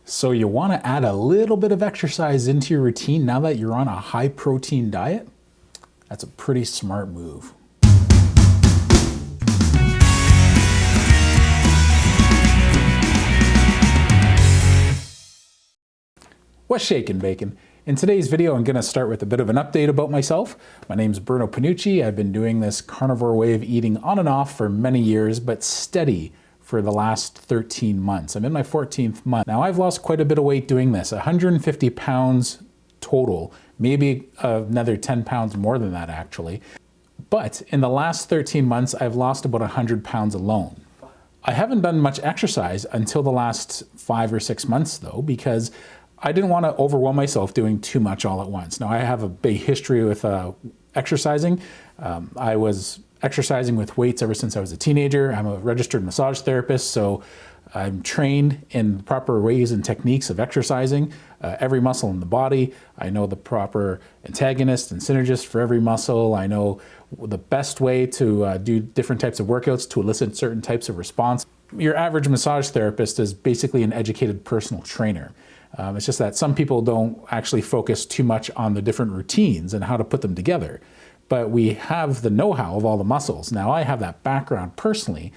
So you want to add a little bit of exercise into your routine now that you're on a high protein diet? That's a pretty smart move. What's shaking, bacon? In today's video, I'm going to start with a bit of an update about myself. My name's Bruno Panucci. I've been doing this carnivore way of eating on and off for many years, but steady for the last 13 months. I'm in my 14th month. Now I've lost quite a bit of weight doing this, 150 pounds total, maybe another 10 pounds more than that actually. But in the last 13 months, I've lost about 100 pounds alone. I haven't done much exercise until the last 5 or 6 months though, because I didn't want to overwhelm myself doing too much all at once. Now I have a big history with exercising. I was exercising with weights ever since I was a teenager. I'm a registered massage therapist, so I'm trained in proper ways and techniques of exercising every muscle in the body. I know the proper antagonist and synergist for every muscle. I know the best way to do different types of workouts to elicit certain types of response. Your average massage therapist is basically an educated personal trainer. It's just that some people don't actually focus too much on the different routines and how to put them together. But we have the know-how of all the muscles. Now I have that background personally,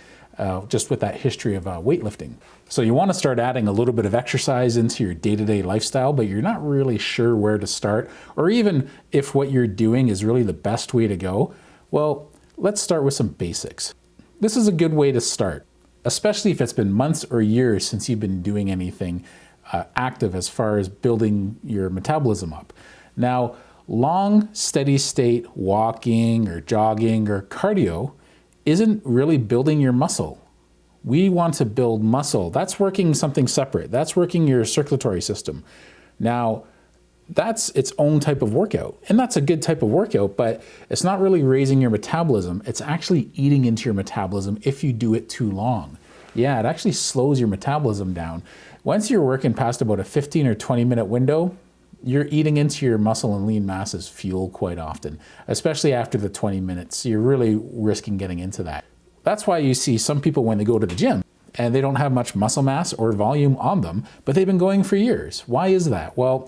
just with that history of weightlifting. So you want to start adding a little bit of exercise into your day-to-day lifestyle, but you're not really sure where to start, or even if what you're doing is really the best way to go. Well, let's start with some basics. This is a good way to start, especially if it's been months or years since you've been doing anything active as far as building your metabolism up. Now, long, steady state walking or jogging or cardio isn't really building your muscle. We want to build muscle. That's working something separate. That's working your circulatory system. Now, that's its own type of workout. And that's a good type of workout, but it's not really raising your metabolism. It's actually eating into your metabolism if you do it too long. Yeah, it actually slows your metabolism down. Once you're working past about a 15 or 20 minute window, you're eating into your muscle and lean mass as fuel quite often, especially after the 20 minutes. You're really risking getting into that. That's why you see some people when they go to the gym and they don't have much muscle mass or volume on them, but they've been going for years. Why is that? Well,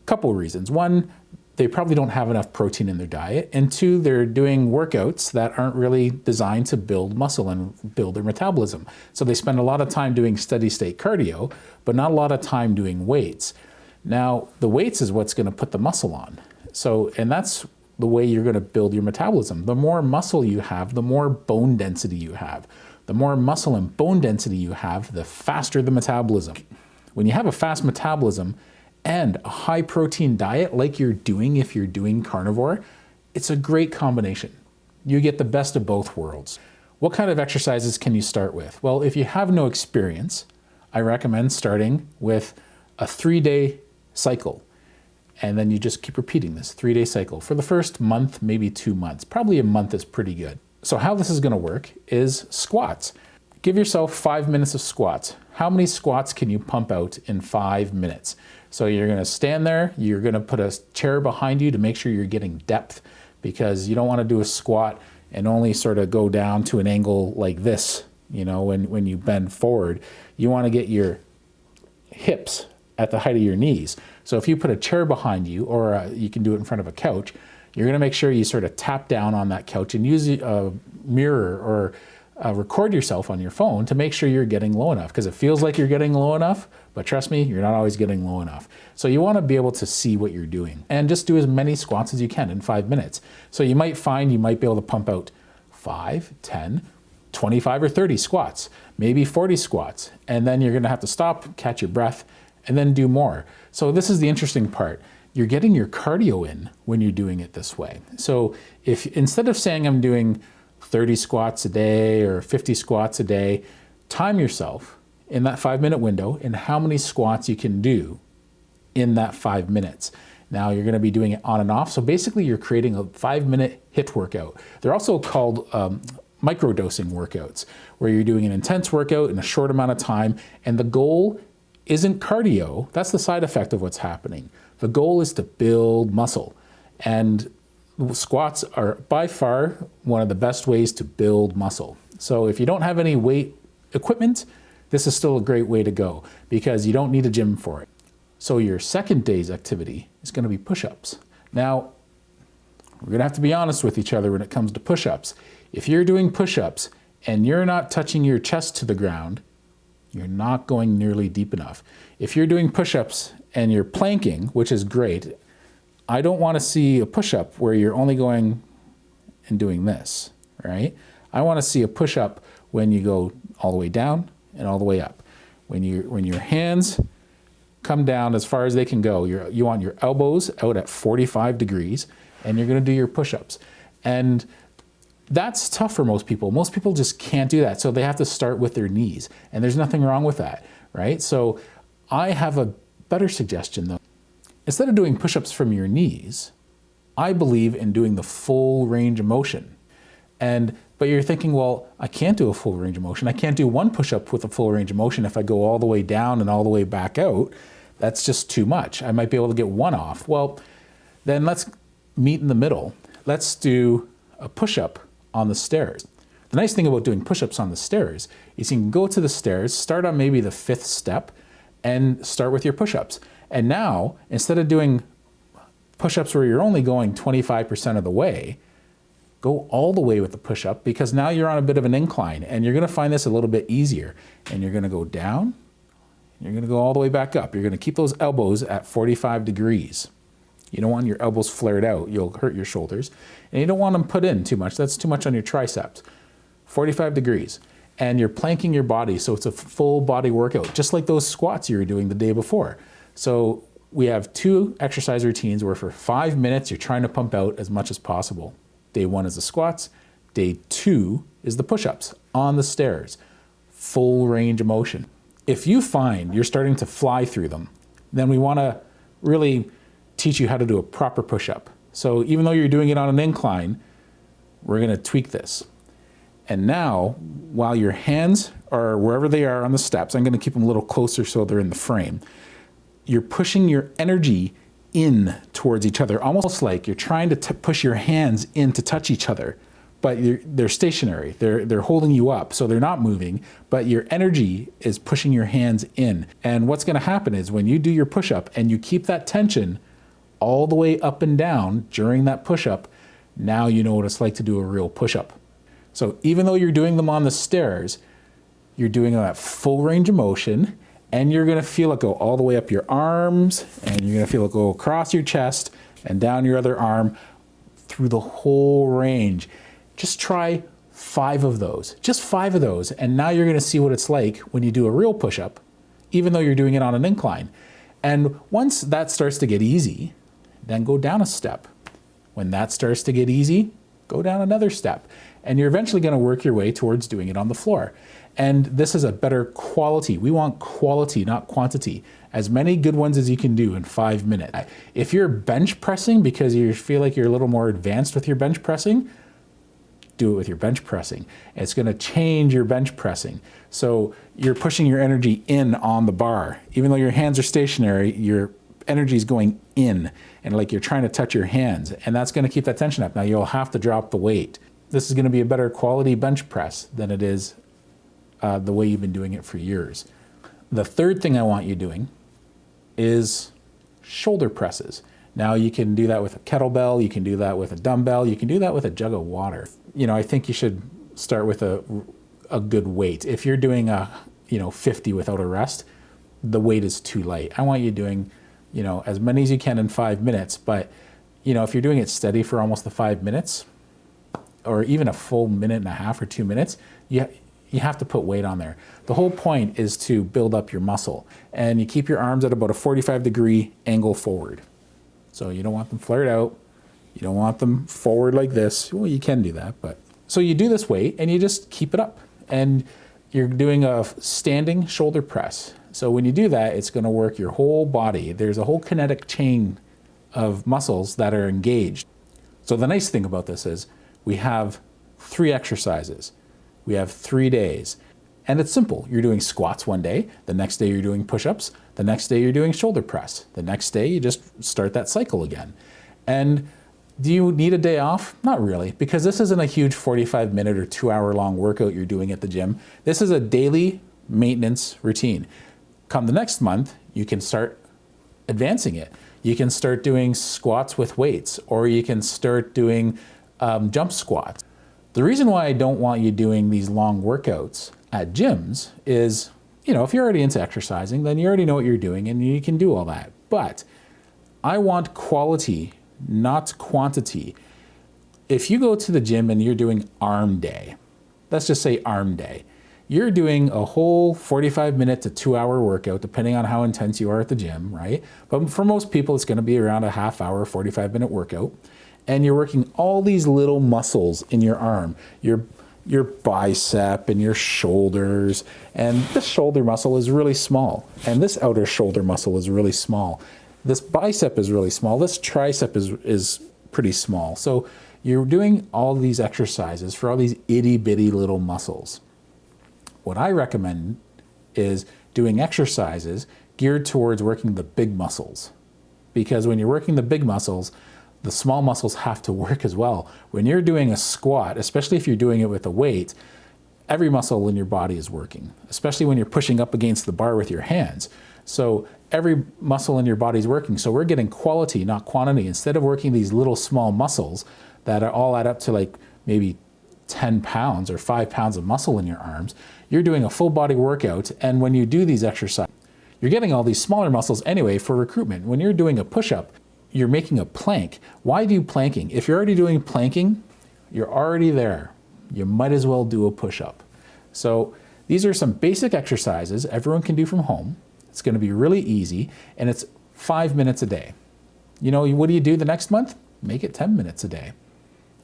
a couple of reasons. One, they probably don't have enough protein in their diet. And two, they're doing workouts that aren't really designed to build muscle and build their metabolism. So they spend a lot of time doing steady state cardio, but not a lot of time doing weights. Now, the weights is what's going to put the muscle on. So, and that's the way you're going to build your metabolism. The more muscle you have, the more bone density you have. The more muscle and bone density you have, the faster the metabolism. When you have a fast metabolism and a high protein diet like you're doing if you're doing carnivore, it's a great combination. You get the best of both worlds. What kind of exercises can you start with? Well, if you have no experience, I recommend starting with a 3-day cycle. And then you just keep repeating this 3-day cycle for the first month, maybe 2 months. Probably a month is pretty good. So how this is going to work is squats. Give yourself 5 minutes of squats. How many squats can you pump out in 5 minutes? So you're going to stand there, you're going to put a chair behind you to make sure you're getting depth, because you don't want to do a squat and only sort of go down to an angle like this, you know, when you bend forward. You want to get your hips at the height of your knees. So if you put a chair behind you, or you can do it in front of a couch, you're going to make sure you sort of tap down on that couch and use a mirror or record yourself on your phone to make sure you're getting low enough, because it feels like you're getting low enough, but trust me, you're not always getting low enough. So you want to be able to see what you're doing and just do as many squats as you can in 5 minutes. So you might find you might be able to pump out 5, 10, 25 or 30 squats, maybe 40 squats, and then you're going to have to stop, catch your breath, and then do more. So this is the interesting part. You're getting your cardio in when you're doing it this way. So if instead of saying I'm doing 30 squats a day or 50 squats a day, time yourself in that 5-minute window and how many squats you can do in that 5 minutes. Now you're going to be doing it on and off. So basically you're creating a 5-minute HIIT workout. They're also called microdosing workouts, where you're doing an intense workout in a short amount of time, and the goal isn't cardio. That's the side effect of what's happening. The goal is to build muscle. And squats are by far one of the best ways to build muscle. So if you don't have any weight equipment, this is still a great way to go because you don't need a gym for it. So your second day's activity is going to be push-ups. Now, we're going to have to be honest with each other when it comes to push-ups. If you're doing push-ups and you're not touching your chest to the ground, you're not going nearly deep enough. If you're doing push-ups and you're planking, which is great, I don't want to see a push-up where you're only going and doing this, right? I want to see a push-up when you go all the way down and all the way up. When your hands come down as far as they can go, you want your elbows out at 45 degrees, and you're going to do your push-ups. And that's tough for most people. Most people just can't do that, so they have to start with their knees, and there's nothing wrong with that, right? So I have a better suggestion though. Instead of doing push-ups from your knees, I believe in doing the full range of motion. But you're thinking, well, I can't do a full range of motion. I can't do one push-up with a full range of motion if I go all the way down and all the way back out. That's just too much. I might be able to get one off. Well, then let's meet in the middle. Let's do a push-up on the stairs. The nice thing about doing push-ups on the stairs is you can go to the stairs, start on maybe the 5th step, and start with your push-ups. And now, instead of doing push-ups where you're only going 25% of the way, go all the way with the push-up, because now you're on a bit of an incline and you're going to find this a little bit easier. And you're going to go down, you're going to go all the way back up. You're going to keep those elbows at 45 degrees. You don't want your elbows flared out. You'll hurt your shoulders. And you don't want them put in too much. That's too much on your triceps. 45 degrees. And you're planking your body, so it's a full body workout, just like those squats you were doing the day before. So we have 2 exercise routines where for 5 minutes you're trying to pump out as much as possible. Day 1 is the squats. Day 2 is the push-ups on the stairs. Full range of motion. If you find you're starting to fly through them, then we want to really teach you how to do a proper push-up. So even though you're doing it on an incline, we're going to tweak this. And now, while your hands are wherever they are on the steps, I'm going to keep them a little closer so they're in the frame. You're pushing your energy in towards each other, almost like you're trying to push your hands in to touch each other, but they're stationary. They're holding you up, so they're not moving, but your energy is pushing your hands in. And what's going to happen is when you do your push-up and you keep that tension all the way up and down during that push-up, now you know what it's like to do a real push-up. So even though you're doing them on the stairs, you're doing them at full range of motion, and you're going to feel it go all the way up your arms, and you're going to feel it go across your chest and down your other arm through the whole range. Just try 5 of those, just 5 of those, and now you're going to see what it's like when you do a real push-up, even though you're doing it on an incline. And once that starts to get easy, then go down a step. When that starts to get easy, go down another step. And you're eventually going to work your way towards doing it on the floor. And this is a better quality. We want quality, not quantity. As many good ones as you can do in 5 minutes. If you're bench pressing because you feel like you're a little more advanced with your bench pressing, do it with your bench pressing. It's going to change your bench pressing. So you're pushing your energy in on the bar. Even though your hands are stationary, your energy is going in, and like you're trying to touch your hands, and that's going to keep that tension up. Now you'll have to drop the weight. This is going to be a better quality bench press than it is the way you've been doing it for years. The third thing I want you doing is shoulder presses. Now you can do that with a kettlebell, you can do that with a dumbbell, you can do that with a jug of water. You know, I think you should start with a good weight. If you're doing 50 without a rest, the weight is too light. I want you doing, as many as you can in 5 minutes, but if you're doing it steady for almost the 5 minutes, or even a full minute and a half or 2 minutes, you have to put weight on there. The whole point is to build up your muscle, and you keep your arms at about a 45-degree angle forward. So you don't want them flared out. You don't want them forward like this. Well, you can do that, but. So you do this weight and you just keep it up, and you're doing a standing shoulder press. So when you do that, it's going to work your whole body. There's a whole kinetic chain of muscles that are engaged. So the nice thing about this is we have 3 exercises. We have 3 days. And it's simple. You're doing squats one day. The next day you're doing push-ups. The next day you're doing shoulder press. The next day you just start that cycle again. And do you need a day off? Not really, because this isn't a huge 45-minute or 2-hour long workout you're doing at the gym. This is a daily maintenance routine. Come the next month, you can start advancing it. You can start doing squats with weights, or you can start doing jump squats. The reason why I don't want you doing these long workouts at gyms is, if you're already into exercising, then you already know what you're doing and you can do all that. But I want quality, not quantity. If you go to the gym and you're doing arm day, let's just say arm day, you're doing a whole 45-minute to 2-hour workout, depending on how intense you are at the gym, right? But for most people, it's going to be around a half-hour, 45-minute workout. And you're working all these little muscles in your arm, your bicep and your shoulders. And this shoulder muscle is really small. And this outer shoulder muscle is really small. This bicep is really small. This tricep is pretty small. So you're doing all these exercises for all these itty-bitty little muscles. What I recommend is doing exercises geared towards working the big muscles. Because when you're working the big muscles, the small muscles have to work as well. When you're doing a squat, especially if you're doing it with a weight, every muscle in your body is working, especially when you're pushing up against the bar with your hands. So every muscle in your body is working. So we're getting quality, not quantity. Instead of working these little small muscles that are all add up to like maybe 10 pounds or 5 pounds of muscle in your arms, you're doing a full body workout. And when you do these exercises, you're getting all these smaller muscles anyway for recruitment. When you're doing a push-up, you're making a plank. Why do planking? If you're already doing planking, you're already there. You might as well do a push-up. So these are some basic exercises everyone can do from home. It's going to be really easy, and it's 5 minutes a day. What do you do the next month? Make it 10 minutes a day.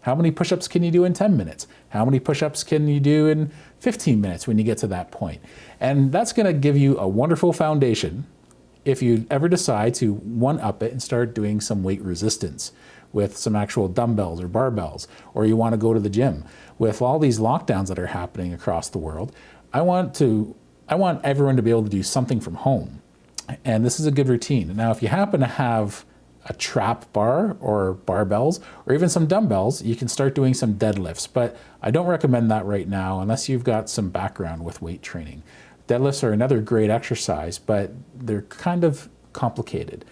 How many push-ups can you do in 10 minutes? How many push-ups can you do in 15 minutes when you get to that point? And that's going to give you a wonderful foundation if you ever decide to one-up it and start doing some weight resistance with some actual dumbbells or barbells, or you want to go to the gym. With all these lockdowns that are happening across the world, I want everyone to be able to do something from home. And this is a good routine. Now, if you happen to have a trap bar or barbells or even some dumbbells, you can start doing some deadlifts. But I don't recommend that right now unless you've got some background with weight training. Deadlifts are another great exercise, but they're kind of complicated.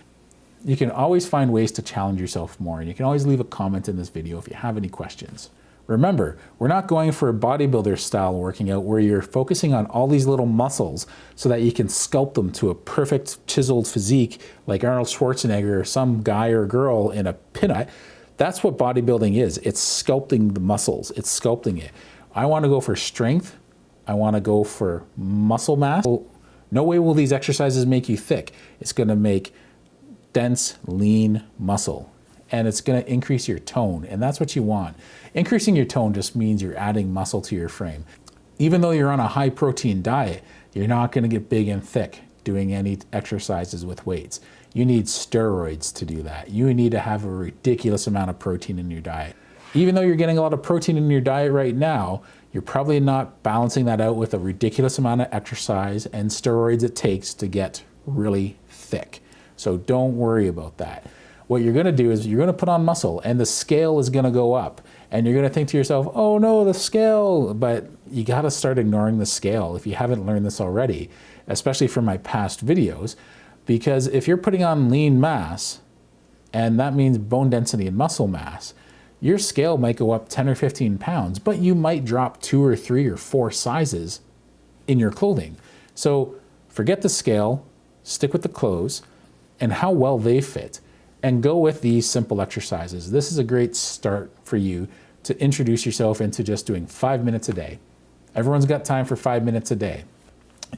You can always find ways to challenge yourself more, and you can always leave a comment in this video if you have any questions. Remember, we're not going for a bodybuilder style working out where you're focusing on all these little muscles so that you can sculpt them to a perfect chiseled physique like Arnold Schwarzenegger or some guy or girl in a pinup. That's what bodybuilding is. It's sculpting the muscles. It's sculpting it. I want to go for strength. I want to go for muscle mass. No way will these exercises make you thick. It's going to make dense, lean muscle. And it's going to increase your tone, and that's what you want. Increasing your tone just means you're adding muscle to your frame. Even though you're on a high protein diet, you're not going to get big and thick doing any exercises with weights. You need steroids to do that. You need to have a ridiculous amount of protein in your diet. Even though you're getting a lot of protein in your diet right now, you're probably not balancing that out with a ridiculous amount of exercise and steroids it takes to get really thick. So don't worry about that. What you're going to do is you're going to put on muscle, and the scale is going to go up, and you're going to think to yourself, oh no, the scale. But you got to start ignoring the scale if you haven't learned this already, especially from my past videos, because if you're putting on lean mass, and that means bone density and muscle mass, your scale might go up 10 or 15 pounds, but you might drop 2 or 3 or 4 sizes in your clothing. So forget the scale, stick with the clothes and how well they fit, and go with these simple exercises. This is a great start for you to introduce yourself into just doing 5 minutes a day. Everyone's got time for 5 minutes a day.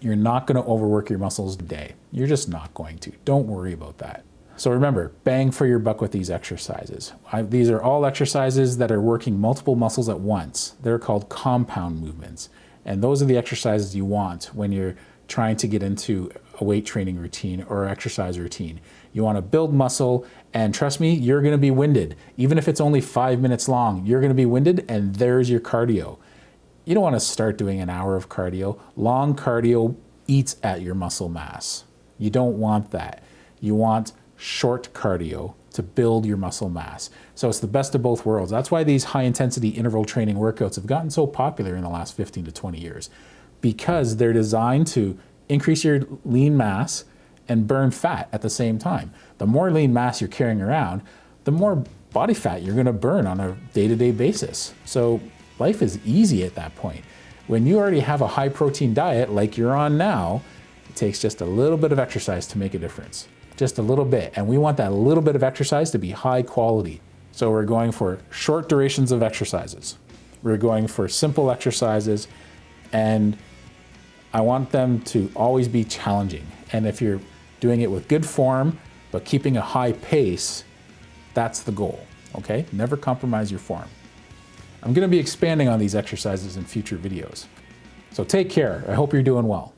You're not going to overwork your muscles today. You're just not going to. Don't worry about that. So remember, bang for your buck with these exercises. These are all exercises that are working multiple muscles at once. They're called compound movements. And those are the exercises you want when you're trying to get into a weight training routine or exercise routine. You want to build muscle, and trust me, you're going to be winded. Even if it's only 5 minutes long, you're going to be winded, and there's your cardio. You don't want to start doing an hour of cardio. Long cardio eats at your muscle mass. You don't want that. You want short cardio to build your muscle mass. So it's the best of both worlds. That's why these high intensity interval training workouts have gotten so popular in the last 15 to 20 years. because they're designed to increase your lean mass and burn fat at the same time. The more lean mass you're carrying around, the more body fat you're gonna burn on a day-to-day basis. So life is easy at that point. When you already have a high protein diet like you're on now, it takes just a little bit of exercise to make a difference. Just a little bit. And we want that little bit of exercise to be high quality. So we're going for short durations of exercises. We're going for simple exercises, and I want them to always be challenging. And if you're doing it with good form, but keeping a high pace, that's the goal, okay? Never compromise your form. I'm gonna be expanding on these exercises in future videos. So take care. I hope you're doing well.